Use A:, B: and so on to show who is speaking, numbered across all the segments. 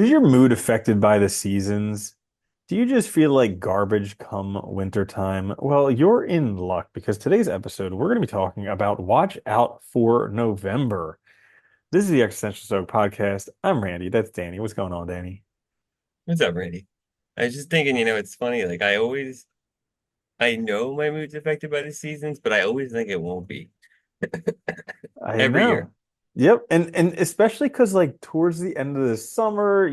A: Is your mood affected by the seasons? Do you just feel like garbage come wintertime? Well, you're in luck because today's episode, we're going to be talking about Watch Out for November. This is the Existential Stoic podcast. I'm Randy. That's Danny. What's going on, Danny?
B: What's up, Randy? I was just thinking, it's funny. Like I know my mood's affected by the seasons, but I always think it won't be
A: I
B: every year.
A: know. Yep. And especially because like towards the end of the summer,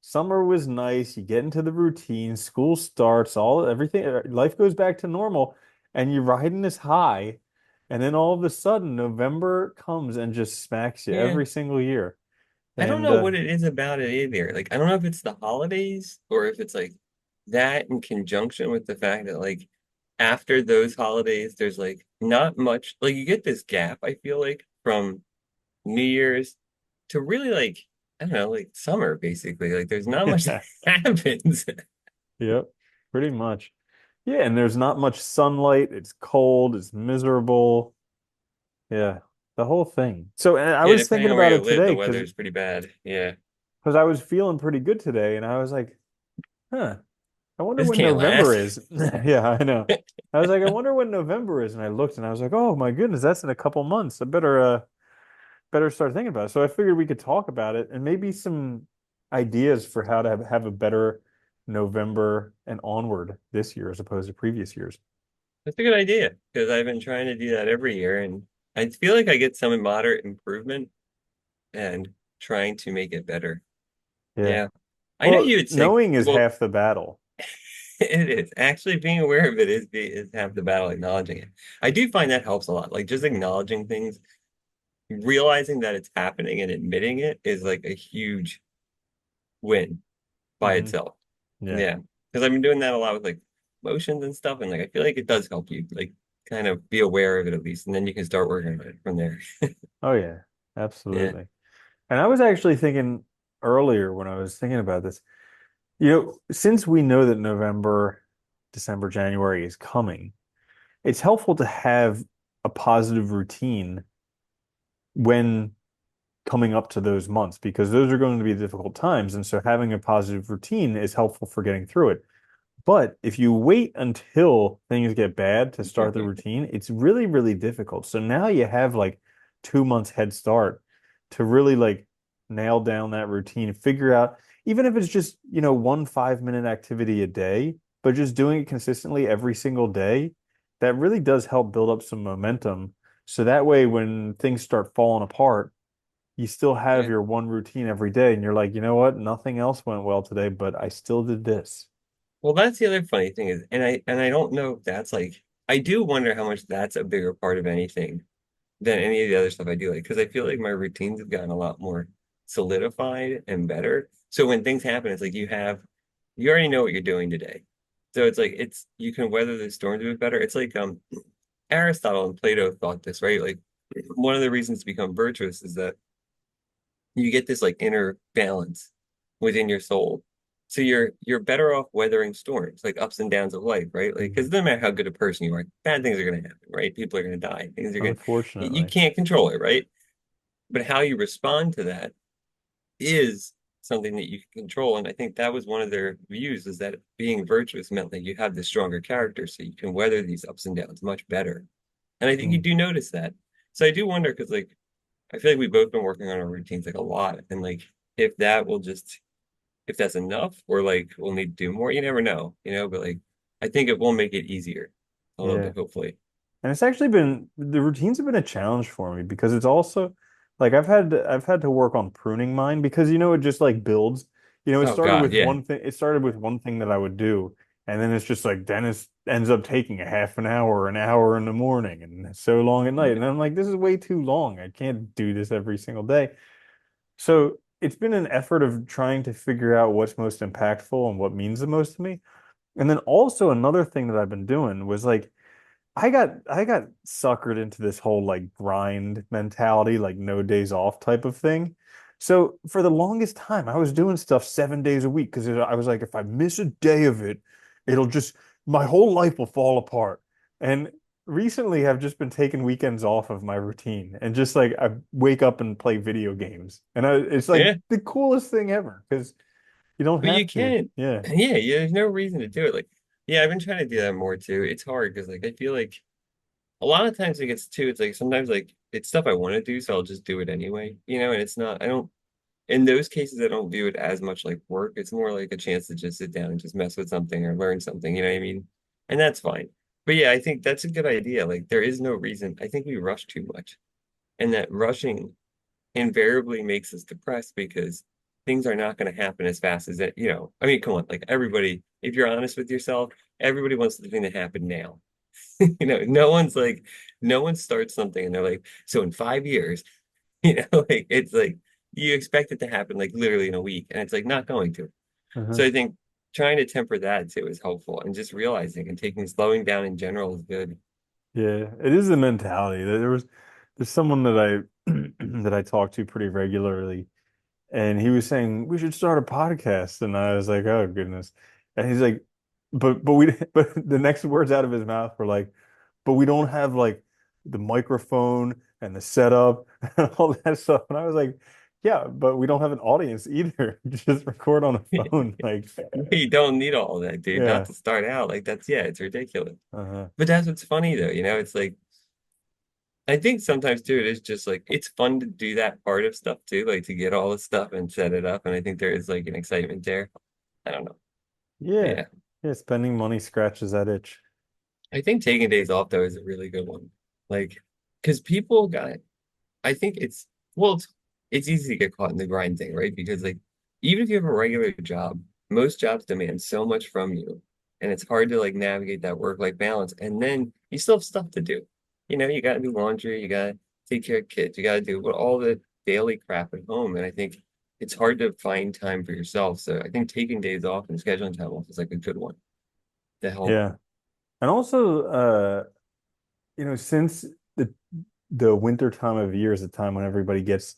A: summer was nice. You get into the routine, school starts, all everything, life goes back to normal, and you're riding this high, and then all of a sudden November comes and just smacks you
B: Yeah.
A: every single year.
B: I don't
A: And
B: know what it is about it either. Like, I don't know if it's the holidays or if it's like that in conjunction with the fact that like after those holidays, there's like not much, like you get this gap, I feel like, from New Year's to really like, I don't know, like summer basically. Like there's not much that
A: yes.
B: happens.
A: Yep, pretty much. Yeah, and there's not much sunlight. It's cold, it's miserable. Yeah, the whole thing. So, and I
B: Yeah,
A: was
B: depending
A: thinking
B: on where
A: about
B: you
A: it
B: live,
A: today
B: the
A: because
B: weather's pretty bad. Yeah.
A: I was feeling pretty good today, and I was like, huh, I wonder
B: This
A: when
B: can't
A: November
B: last.
A: is. Yeah, I know. I was like, I wonder when November is, and I looked, and I was like, oh my goodness, that's in a couple months. I better start thinking about it. So I figured we could talk about it and maybe some ideas for how to have a better November and onward this year as opposed to previous years.
B: That's a good idea because I've been trying to do that every year and I feel like I get some moderate improvement and trying to make it better.
A: Yeah.
B: Yeah. I know
A: Well,
B: you would say,
A: knowing is
B: well,
A: half the battle.
B: it is. Actually being aware of it is half the battle, acknowledging it. I do find that helps a lot. Like just acknowledging things, realizing that it's happening and admitting it is like a huge win by
A: Hmm.
B: itself.
A: Yeah.
B: Yeah. Because I've been doing that a lot with like motions and stuff, and like I feel like it does help you like kind of be aware of it at least, and then you can start working on it from there.
A: Oh yeah,
B: Yeah.
A: absolutely. And I was actually thinking earlier when I was thinking about this, since we know that November, December, January is coming, it's helpful to have a positive routine when coming up to those months because those are going to be difficult times. And so having a positive routine is helpful for getting through it. But if you wait until things get bad to start the routine, it's really, really difficult. So now you have like 2 months head start to really like nail down that routine, figure out, even if it's just, one 5 minute activity a day, but just doing it consistently every single day, that really does help build up some momentum. So that way, when things start falling apart, you still have
B: Yeah.
A: your one routine every day, and you're like, you know what? Nothing else went well today, but I still did this.
B: Well, that's the other funny thing is, and I don't know if that's like I do wonder how much that's a bigger part of anything than any of the other stuff I do. Like, because I feel like my routines have gotten a lot more solidified and better. So when things happen, it's like you already know what you're doing today. So it's like you can weather the storms a bit better. It's like Aristotle and Plato thought this, right? Like one of the reasons to become virtuous is that you get this like inner balance within your soul. So you're better off weathering storms, like ups and downs of life, right? Like because
A: Mhm.
B: no matter how good a person you are, bad things are gonna happen, right? People are gonna die. Things are gonna you
A: Unfortunately.
B: can't control it, right? But how you respond to that is something that you can control. And I think that was one of their views is that being virtuous meant that you have this stronger character so you can weather these ups and downs much better. And I think you
A: Mm.
B: do notice that. So I do wonder because like I feel like we've both been working on our routines like a lot. And like if that will just if that's enough or like we'll need to do more, you never know, but like I think it will make it easier a little
A: Yeah.
B: bit, hopefully.
A: And it's actually been the routines have been a challenge for me because it's also like I've had to work on pruning mine because it just like builds. It
B: Oh
A: started
B: God,
A: with
B: yeah.
A: one thing. It started with one thing that I would do, and then it's just like Dennis ends up taking a half an hour in the morning, and so long at night.
B: Yeah.
A: And I'm like, this is way too long. I can't do this every single day. So it's been an effort of trying to figure out what's most impactful and what means the most to me. And then also another thing that I've been doing was like I got suckered into this whole like grind mentality, like no days off type of thing. So for the longest time, I was doing stuff 7 days a week because I was like, if I miss a day of it, it'll just my whole life will fall apart. And recently have just been taking weekends off of my routine and just like I wake up and play video games. And it's like
B: Yeah,
A: the coolest thing ever because you don't
B: but you
A: have to.
B: can't.
A: Yeah.
B: Yeah, there's no reason to do it. Like, yeah, I've been trying to do that more too. It's hard because like I feel like a lot of times it gets too. It's like sometimes like it's stuff I want to do, so I'll just do it anyway. And it's not. I don't. In those cases, I don't view it as much like work. It's more like a chance to just sit down and just mess with something or learn something. You know what I mean? And that's fine. But yeah, I think that's a good idea. Like there is no reason. I think we rush too much, and that rushing invariably makes us depressed because things are not going to happen as fast as it, I mean, come on, like everybody, if you're honest with yourself, everybody wants the thing to happen now. No one's like, no one starts something and they're like, so in 5 years, like it's like you expect it to happen like literally in a week, and it's like not going to.
A: Uh-huh.
B: So I think trying to temper that too is helpful, and just realizing and taking slowing down in general is good.
A: Yeah. It is the mentality. There's someone that I that I talk to pretty regularly. And he was saying we should start a podcast, and I was like, oh goodness. And he's like, but we but the next words out of his mouth were like, but we don't have like the microphone and the setup and all that stuff. And I was like, yeah, but we don't have an audience either. Just record on a phone. Like,
B: You don't need all of that, dude, not
A: yeah.
B: to start out. Like that's yeah, it's ridiculous.
A: Uh-huh.
B: But that's what's funny though, it's like I think sometimes too it is just like it's fun to do that part of stuff too, like to get all the stuff and set it up. And I think there is like an excitement there. I don't know.
A: Yeah.
B: Yeah.
A: Yeah, spending money scratches that itch.
B: I think taking days off though is a really good one. Like, because people got I think well, it's easy to get caught in the grind thing, right? Because like even if you have a regular job, most jobs demand so much from you, and it's hard to like navigate that work-life balance. And then you still have stuff to do. You got to do laundry, you got to take care of kids, you got to do all the daily crap at home. And I think it's hard to find time for yourself. So I think taking days off and scheduling time off is like a good one to help.
A: Yeah. And also, since the the winter time of year is the time when everybody gets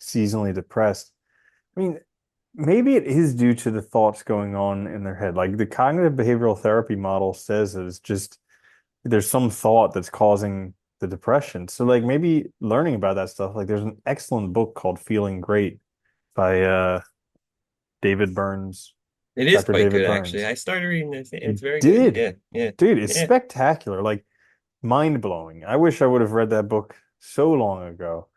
A: seasonally depressed. I mean, maybe it is due to the thoughts going on in their head. Like the cognitive behavioral therapy model says is just there's some thought that's causing the depression. So like maybe learning about that stuff, like there's an excellent book called Feeling Great by David Burns,
B: It is
A: Dr.
B: quite
A: David
B: good, actually.
A: Burns.
B: I started reading this.
A: You
B: It's very good.
A: did.
B: Yeah, yeah,
A: Dude, it's
B: yeah.
A: spectacular. Like mind blowing. I wish I would have read that book so long ago.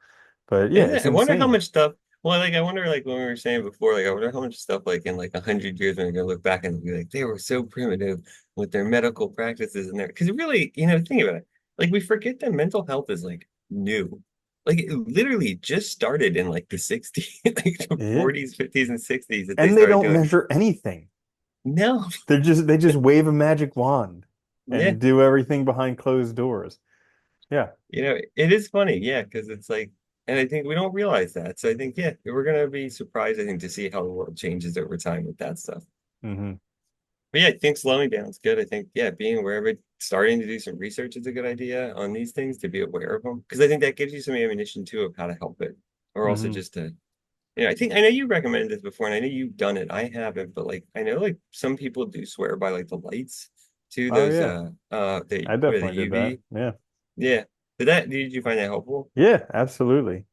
A: But yeah,
B: Isn't
A: it's
B: it? I wonder how
A: insane.
B: much stuff. Well, like I wonder, like when we were saying before, like I wonder how much stuff, like in like 100 years, when we're gonna look back and be like, they were so primitive with their medical practices and their. Because really, think about it. Like we forget that mental health is like new. Like it literally just started in like the 60s, like the
A: Yeah.
B: 40s, 50s, and 60s that they
A: And they
B: started
A: don't
B: doing.
A: measure anything.
B: No,
A: They just wave a magic wand
B: yeah,
A: and do everything behind closed doors. Yeah.
B: it is funny, yeah, because it's like, and I think we don't realize that. So I think, yeah, we're gonna be surprised, I think, to see how the world changes over time with that stuff.
A: Hmm.
B: But yeah, I think slowing down is good. I think, yeah, being aware of it, starting to do some research is a good idea on these things to be aware of them. Because I think that gives you some ammunition too of how to help it. Or also
A: Hmm.
B: just to, I know you recommended this before and I know you've done it. I haven't, but like I know like some people do swear by like the lights to
A: Oh
B: those
A: yeah. I
B: what are the
A: definitely did that.
B: UV?
A: Yeah.
B: Yeah. Did you find that helpful?
A: Yeah, absolutely.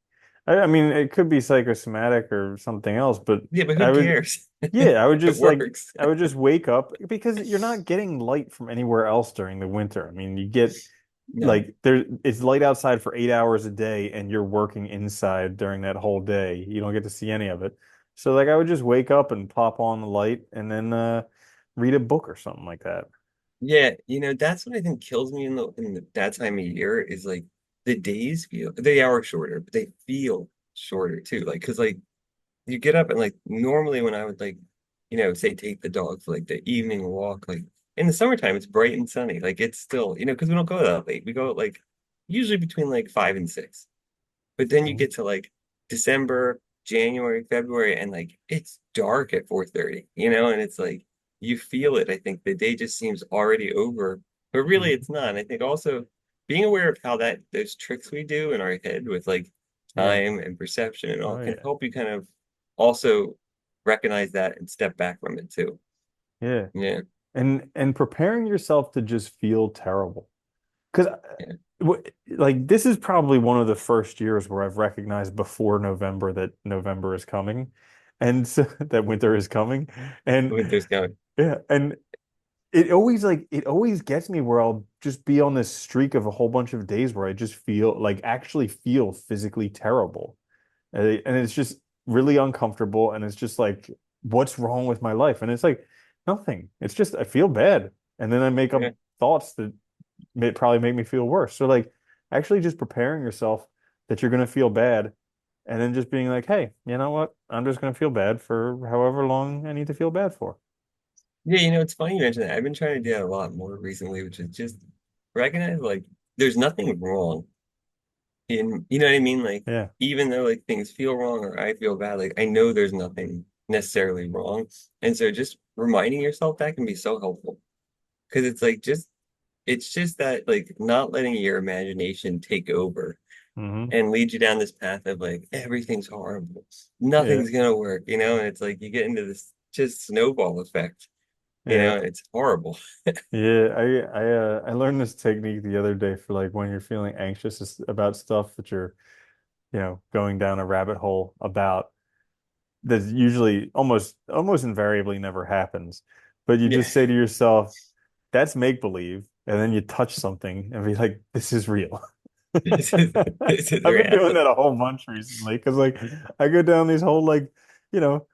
A: I mean, it could be psychosomatic or something else, but
B: Yeah, but
A: I
B: who
A: would,
B: cares?
A: yeah, I would
B: It
A: just like,
B: works.
A: I would just wake up because you're not getting light from anywhere else during the winter. I mean, you get
B: No.
A: like it's light outside for 8 hours a day and you're working inside during that whole day. You don't get to see any of it. So like I would just wake up and pop on the light and then read a book or something like that.
B: Yeah, that's what I think kills me in that time of year is like they are shorter, but they feel shorter too. Like, cause like you get up and like normally when I would like, say take the dog for like the evening walk, like in the summertime it's bright and sunny. Like it's still, because we don't go that late. We go like usually between like 5 and 6. But then you
A: Mhm.
B: get to like December, January, February, and like it's dark at 4:30, and it's like you feel it. I think the day just seems already over, but really
A: Mhm.
B: it's not. And I think also being aware of how that those tricks we do in our head with like
A: Yeah.
B: time and perception and all
A: Oh
B: can
A: yeah.
B: help you kind of also recognize that and step back from it too.
A: Yeah.
B: Yeah.
A: And preparing yourself to just feel terrible. because
B: Yeah.
A: like this is probably one of the first years where I've recognized before November that November is coming, and so, that winter is coming, and
B: Winter's coming.
A: yeah, and it always gets me where I'll just be on this streak of a whole bunch of days where I just feel like actually feel physically terrible. And it's just really uncomfortable. And it's just like, what's wrong with my life? And it's like, nothing. It's just, I feel bad. And then I make up
B: Yeah.
A: thoughts that may probably make me feel worse. So, like, actually just preparing yourself that you're going to feel bad and then just being like, hey, you know what? I'm just going to feel bad for however long I need to feel bad for.
B: Yeah, it's funny you mentioned that. I've been trying to do that a lot more recently, which is just recognize like there's nothing wrong in, you know what I mean? Like
A: Yeah.
B: even though like things feel wrong or I feel bad, like I know there's nothing necessarily wrong. And so just reminding yourself that can be so helpful because it's just that like not letting your imagination take over
A: Hmm.
B: and lead you down this path of like everything's horrible.
A: Yeah.
B: Nothing's gonna work, and it's like you get into this just snowball effect,
A: Yeah.
B: and it's horrible.
A: Yeah, I learned this technique the other day for like when you're feeling anxious about stuff that you're, going down a rabbit hole about that usually almost invariably never happens. But you
B: Yeah.
A: just say to yourself, that's make believe, and then you touch something and be like, this is real.
B: This is this is
A: I've been doing
B: reality.
A: that a whole bunch recently because like I go down these whole like, you know,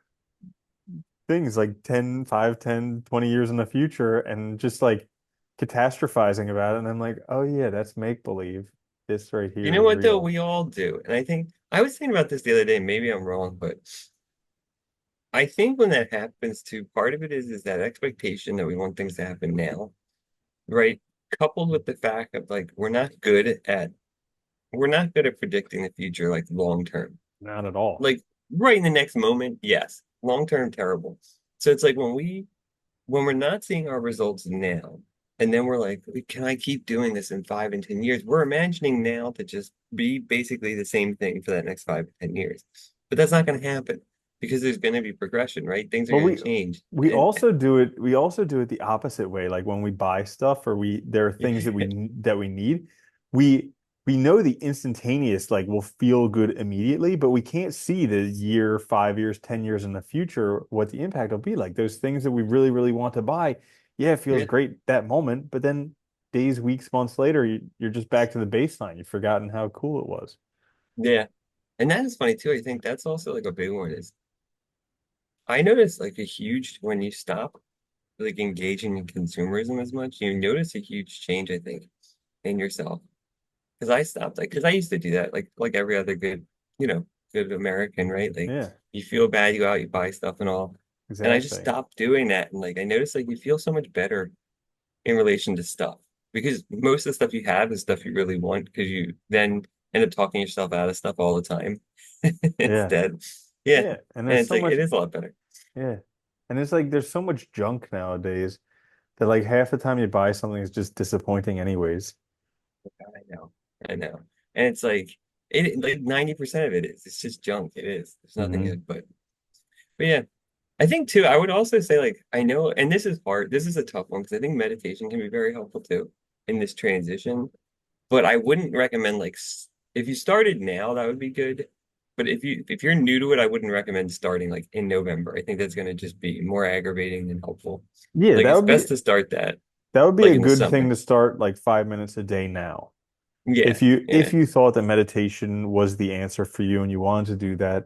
A: things like 10, 5, 10, 20 years in the future and just like catastrophizing about it. And I'm like, oh yeah, that's make believe. This right
B: You
A: here
B: know
A: is
B: what though?
A: real.
B: We all do. And I think I was thinking about this the other day, maybe I'm wrong, but I think when that happens too, part of it is that expectation that we want things to happen now, right? Coupled with the fact of like we're not good at predicting the future like long term.
A: Not at all.
B: Like right in the next moment, yes. Long term, terrible. So it's like when we're not seeing our results now, and then we're like, can I keep doing this in 5 and 10 years? We're imagining now to just be basically the same thing for that next 5 to 10 years. But that's not going to happen because there's going to be progression, right? Things are
A: But
B: going to change.
A: we also do it the opposite way. Like when we buy stuff or there are things that we need, we we know the instantaneous like will feel good immediately, but we can't see the year, 5 years, 10 years in the future what the impact will be like. Those things that we really, really want to buy, yeah, it feels
B: Yeah,
A: great that moment, but then days, weeks, months later, you're just back to the baseline. You've forgotten how cool it was.
B: yeah. And that is funny too. I think that's also like a big one is I noticed like a huge when you stop like engaging in consumerism as much, you notice a huge change, I think, in yourself. Because I stopped, like, because I used to do that, like every other good, good American, right? Like,
A: Yeah,
B: you feel bad, you go out, you buy stuff and all, and I just
A: exactly.
B: stopped doing that, and like I noticed, like, you feel so much better in relation to stuff because most of the stuff you have is stuff you really want because you then end up talking yourself out of stuff all the time
A: Yeah.
B: instead. Yeah,
A: Yeah. And
B: and
A: there's
B: it's
A: so
B: like it
A: much,
B: is a lot better.
A: yeah. And it's like there's so much junk nowadays that like half the time you buy something is just disappointing anyways.
B: I know, I know, and it's it like 90% of it is it's just junk. It is. There's nothing
A: Hmm.
B: good, but yeah. I think too, I would also say like I know, and this is hard. This is a tough one because I think meditation can be very helpful too in this transition. But I wouldn't recommend if you started now, that would be good. But if you're new to it, I wouldn't recommend starting like in November. I think that's going to just be more aggravating than helpful.
A: Yeah,
B: Like it's best to start that
A: that would be
B: like
A: a
B: in the
A: good thing
B: summer.
A: to start like 5 minutes a day now.
B: Yeah,
A: If
B: yeah,
A: you thought that meditation was the answer for you and you wanted to do that,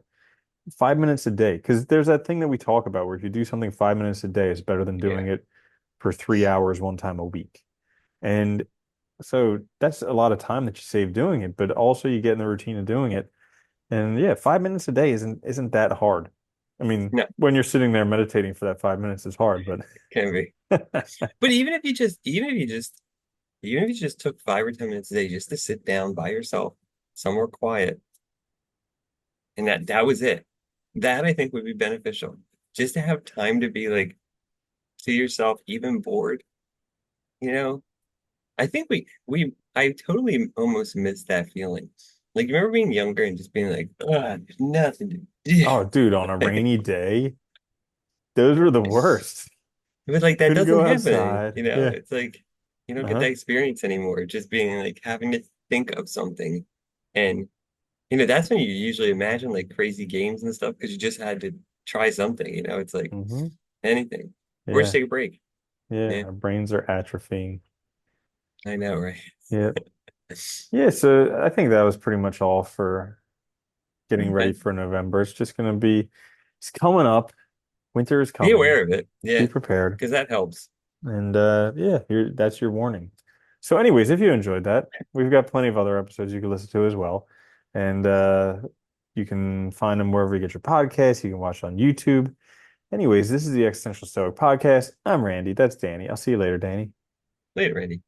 A: 5 minutes a day. Because there's that thing that we talk about where if you do something 5 minutes a day, it's better than
B: yeah,
A: doing it for 3 hours one time a week. And so that's a lot of time that you save doing it, but also you get in the routine of doing it. And yeah, 5 minutes a day isn't that hard. I mean,
B: no,
A: when you're sitting there meditating for that 5 minutes is hard, but
B: can be. But even if you just took 5 or 10 minutes a day just to sit down by yourself somewhere quiet and that was it. That I think would be beneficial. Just to have time to be like to yourself, even bored, you know? I think I totally almost miss that feeling. Like, you remember being younger and just being like, there's nothing to do.
A: oh, dude, on a rainy day, those were the worst.
B: But like that
A: Couldn't
B: doesn't
A: go
B: happen,
A: outside. Yeah.
B: It's like You don't get that
A: Uh-huh.
B: experience anymore. Just being like having to think of something. And that's when you usually imagine like crazy games and stuff because you just had to try something. It's like
A: Hmm.
B: anything. Or just
A: Yeah.
B: take a break.
A: Yeah.
B: Yeah,
A: Our brains are atrophying.
B: I know, right?
A: Yeah. Yeah. So I think that was pretty much all for getting ready
B: Okay.
A: for November. It's just going to be, it's coming up. Winter is
B: Be
A: coming.
B: aware of it.
A: Be
B: Yeah,
A: prepared.
B: because that helps.
A: And yeah, that's your warning. So, anyways, if you enjoyed that, we've got plenty of other episodes you can listen to as well. And you can find them wherever you get your podcasts. You can watch on YouTube. Anyways, this is the Existential Stoic Podcast. I'm Randy. That's Danny. I'll see you later, Danny.
B: Later, Randy.